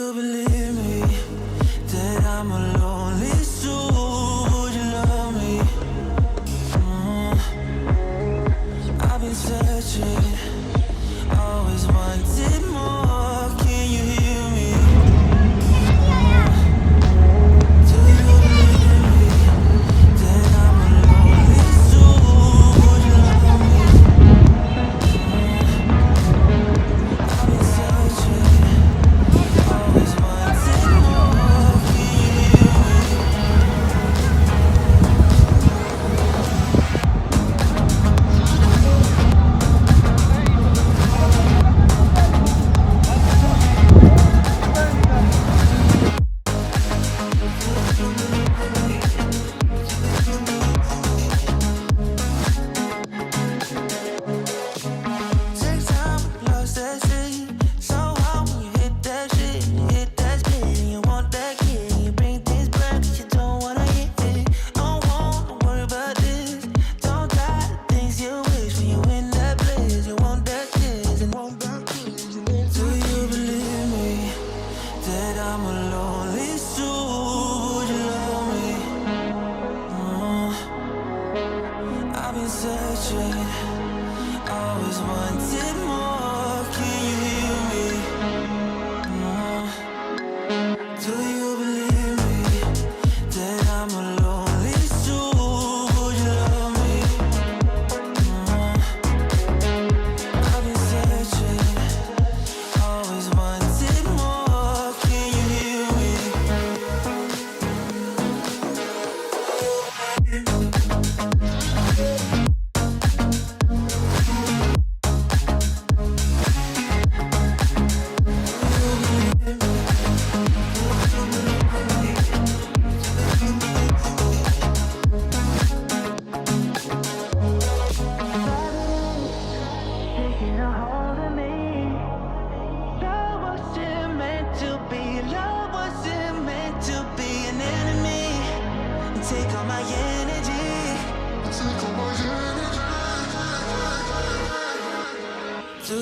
you believe me that I'm a lonely soul? Would you love me? I've been searching, always wanted more. Can you hear me? Do you believe me that I'm a lonely soul? Would you love me? I've been searching, always wanted more. Can you hear me? Take time, lost that shit. So hard when you hit that shit. Hit that split and you want that kid. You bring things back 'cause you don't wanna hit it. Don't wanna worry about this. Don't try the things you wish when you in that place. You want that kiss and want that kiss. Do you believe me that I'm a lonely soul? Would you love me? I've been searching, always wanted more. Can you hear me? Do you believe me that I'm a lonely soul? Would you love me? I've been searching, always wanted more. Can you hear me? Taking a hold of me. Love wasn't meant to be. Love wasn't meant to be an enemy. And take all my energy. Take all my energy. Do